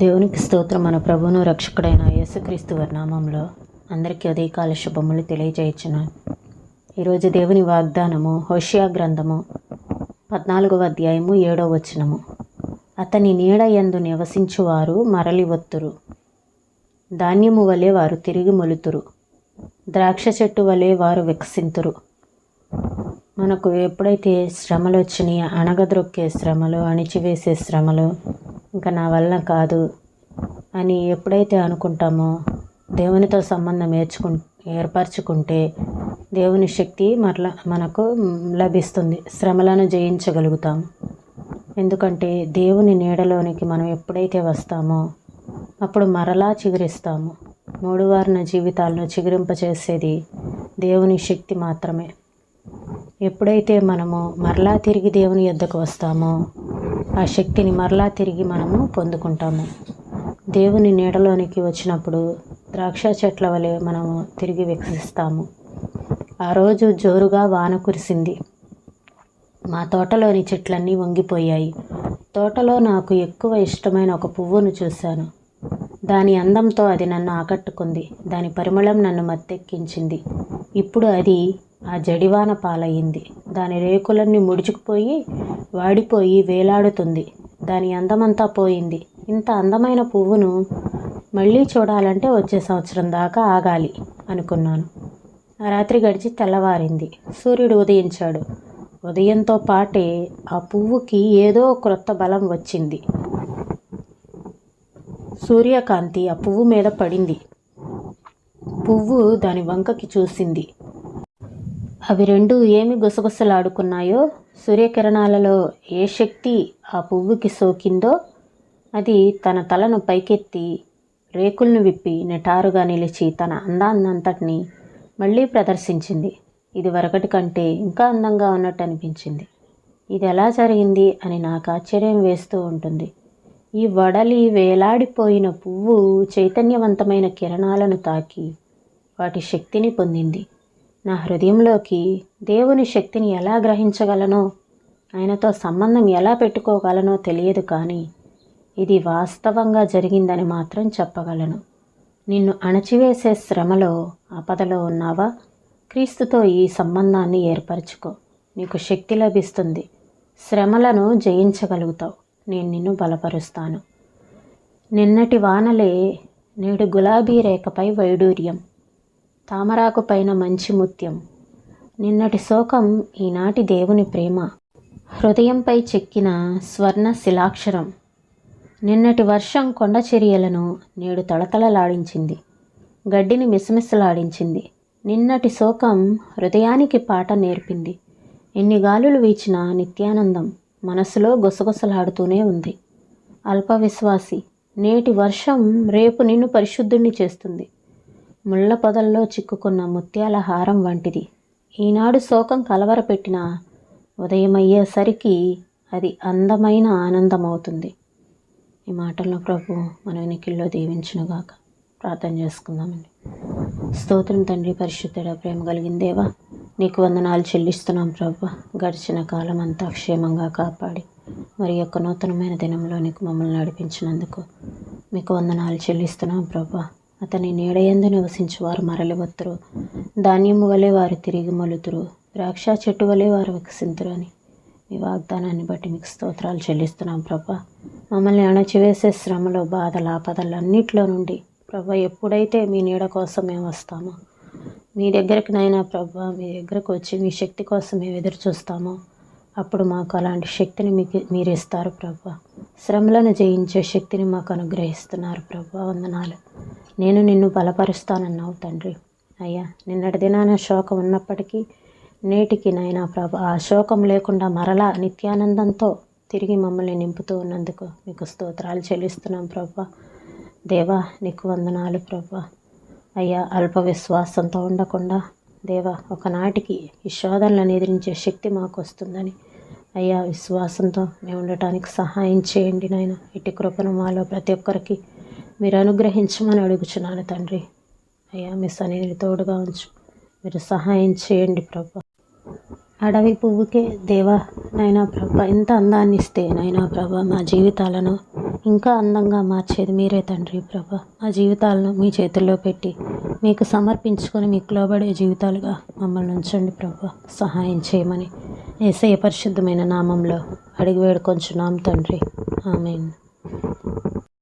దేవునికి స్తోత్రం. మన ప్రభువును రక్షకుడైన యేసుక్రీస్తు వారి నామంలో అందరికీ ఉదయకాల శుభములు తెలియజేయుచున్నాను. ఈరోజు దేవుని వాగ్దానము హోషేయ గ్రంథము 14వ అధ్యాయము 7వ వచనము. అతని నీడ యందు నివసించువారు మరలి వత్తురు, ధాన్యము వలె వారు తిరిగి మొలుతురు, ద్రాక్ష చెట్టు వలె వారు వికసింతురు. మనకు ఎప్పుడైతే శ్రమలు వచ్చినాయో, అణగద్రొక్కే శ్రమలు, అణిచివేసే శ్రమలు, ఇంకా నా వల్ల కాదు అని ఎప్పుడైతే అనుకుంటామో, దేవునితో సంబంధం ఏర్పరచుకుంటే దేవుని శక్తి మనకు లభిస్తుంది. శ్రమలను జయించగలుగుతాము. ఎందుకంటే దేవుని నీడలోనికి మనం ఎప్పుడైతే వస్తామో అప్పుడు మరలా చిగురిస్తాము. మూడువారిన జీవితాలను చిగురింపచేసేది దేవుని శక్తి మాత్రమే. ఎప్పుడైతే మనము మరలా తిరిగి దేవుని యొద్దకు వస్తామో ఆ శక్తిని మరలా తిరిగి మనము పొందుకుంటాము. దేవుని నీడలోనికి వచ్చినప్పుడు ద్రాక్ష చెట్ల వలె మనము తిరిగి వికసిస్తాము. ఆ రోజు జోరుగా వాన కురిసింది. మా తోటలోని చెట్లన్నీ వంగిపోయాయి. తోటలో నాకు ఎక్కువ ఇష్టమైన ఒక పువ్వును చూశాను. దాని అందంతో అది నన్ను ఆకట్టుకుంది. దాని పరిమళం నన్ను మత్తెక్కించింది. ఇప్పుడు అది ఆ జడివాన పాలయ్యింది. దాని రేకులన్నీ ముడుచుకుపోయి వాడిపోయి వేలాడుతుంది. దాని అందమంతా పోయింది. ఇంత అందమైన పువ్వును మళ్ళీ చూడాలంటే వచ్చే సంవత్సరం దాకా ఆగాలి అనుకున్నాను. ఆ రాత్రి గడిచి తెల్లవారింది. సూర్యుడు ఉదయించాడు. ఉదయంతో పాటే ఆ పువ్వుకి ఏదో క్రొత్త బలం వచ్చింది. సూర్యకాంతి ఆ పువ్వు మీద పడింది. పువ్వు దాని వంకకి చూసింది. అవి రెండు ఏమి గుసగుసలాడుకున్నాయో, సూర్యకిరణాలలో ఏ శక్తి ఆ పువ్వుకి సోకిందో అది తన తలను పైకెత్తి రేకులను విప్పి నిటారుగా నిలిచి తన అందాన్నంతటిని మళ్ళీ ప్రదర్శించింది. ఇది వరకటి కంటే ఇంకా అందంగా ఉన్నట్టు అనిపించింది. ఇది ఎలా జరిగింది అని నాకు ఆశ్చర్యం వేస్తూ ఉంటుంది. ఈ వడలి వేలాడిపోయిన పువ్వు చైతన్యవంతమైన కిరణాలను తాకి వాటి శక్తిని పొందింది. నా హృదయంలోకి దేవుని శక్తిని ఎలా గ్రహించగలనో, ఆయనతో సంబంధం ఎలా పెట్టుకోగలనో తెలియదు, కానీ ఇది వాస్తవంగా జరిగిందని మాత్రం చెప్పగలను. నిన్ను అణచివేసే శ్రమలో, ఆపదలో ఉన్నావా? క్రీస్తుతో ఈ సంబంధాన్ని ఏర్పరచుకో. నీకు శక్తి లభిస్తుంది. శ్రమలను జయించగలుగుతావు. నేను నిన్ను బలపరుస్తాను. నిన్నటి వానలే నేడు గులాబీ రేఖపై వైడూర్యం, తామరాకు పైన మంచి ముత్యం. నిన్నటి శోకం ఈనాటి దేవుని ప్రేమ, హృదయంపై చెక్కిన స్వర్ణ శిలాక్షరం. నిన్నటి వర్షం కొండ చర్యలను నేడు తళతళలాడించింది, గడ్డిని మిసమిసలాడించింది. నిన్నటి శోకం హృదయానికి పాట నేర్పింది. ఎన్ని గాలులు వీచినా నిత్యానందం మనసులో గుసగుసలాడుతూనే ఉంది. అల్ప విశ్వాసి, నేటి వర్షం రేపు నిన్ను పరిశుద్ధుణ్ణి చేస్తుంది. ముళ్ళ పొదల్లో చిక్కుకున్న ముత్యాల హారం వంటిది. ఈనాడు శోకం కలవరపెట్టిన ఉదయమయ్యేసరికి అది అందమైన ఆనందమవుతుంది. ఈ మాటల్లో ప్రభు మన వెనుకల్లో దీవించునుగాక. ప్రార్థన చేసుకుందామండి. స్తోత్రం తండ్రి, పరిశుద్ధుడ, ప్రేమ కలిగిన దేవా, నీకు వందనాలు చెల్లిస్తున్నాం ప్రభు. గడిచిన కాలం అంతా క్షేమంగా కాపాడి మరి యొక్క నూతనమైన దినంలో నీకు మమ్మల్ని నడిపించినందుకు మీకు వందనాలు చెల్లిస్తున్నాం ప్రభు. అతని నీడయందు నివసించు వారు మరలి వత్తురు, ధాన్యము వలె వారు తిరిగి మొలుతురు, ద్రాక్ష చెట్టు వలె వారు వికసింతురు అని మీ వాగ్దానాన్ని బట్టి మీకు స్తోత్రాలు చెల్లిస్తున్నాం ప్రభా. మమ్మల్ని అణచివేసే శ్రమలు, బాధలు, ఆపదలు అన్నిట్లో నుండి ప్రభా ఎప్పుడైతే మీ నీడ కోసం మేము వస్తామో, మీ దగ్గరికి నైనా ప్రభా, మీ దగ్గరకు వచ్చి మీ శక్తి కోసం మేము ఎదురు చూస్తామో అప్పుడు మాకు అలాంటి శక్తిని మీరు ఇస్తారు ప్రభా. శ్రమలను జయించే శక్తిని మాకు అనుగ్రహిస్తున్నారు ప్రభా. వందనాలు. నేను నిన్ను బలపరుస్తానన్నావు తండ్రి. అయ్యా, నిన్నటి దినాన శోకం ఉన్నప్పటికీ నేటికి నైనా ప్రభా ఆ శోకం లేకుండా మరలా నిత్యానందంతో తిరిగి మమ్మల్ని నింపుతూ ఉన్నందుకు మీకు స్తోత్రాలు చెల్లిస్తున్నాం ప్రభా. దేవా, నీకు వందనాలు ప్రభా. అయ్యా, అల్ప విశ్వాసంతో ఉండకుండా దేవా ఒకనాటికి ఈ శోధనలను ఎదిరించే శక్తి మాకు వస్తుందని అయ్యా విశ్వాసంతో మేము ఉండటానికి సహాయం చేయండి నాయన. ఇటు కృపను మాలో ప్రతి ఒక్కరికి మీరు అనుగ్రహించమని అడుగుచున్నాను తండ్రి. అయ్యా, మీ సన్నిధిని తోడుగా ఉంచు, మీరు సహాయం చేయండి ప్రభా. అడవి పువ్వుకే దేవా నైనా ప్రభ ఎంత అందాన్ని ఇస్తే నైనా ప్రభ మా జీవితాలను ఇంకా అందంగా మార్చేది మీరే తండ్రి ప్రభా. మా జీవితాలను మీ చేతుల్లో పెట్టి మీకు సమర్పించుకొని మీకు లోబడే జీవితాలుగా మమ్మల్ని ఉంచండి ప్రభా. సహాయం చేయమని యేసయ్య పరిశుద్ధమైన నామంలో అడిగి వేడుకొంచున్నాం తండ్రి. ఆమేన్.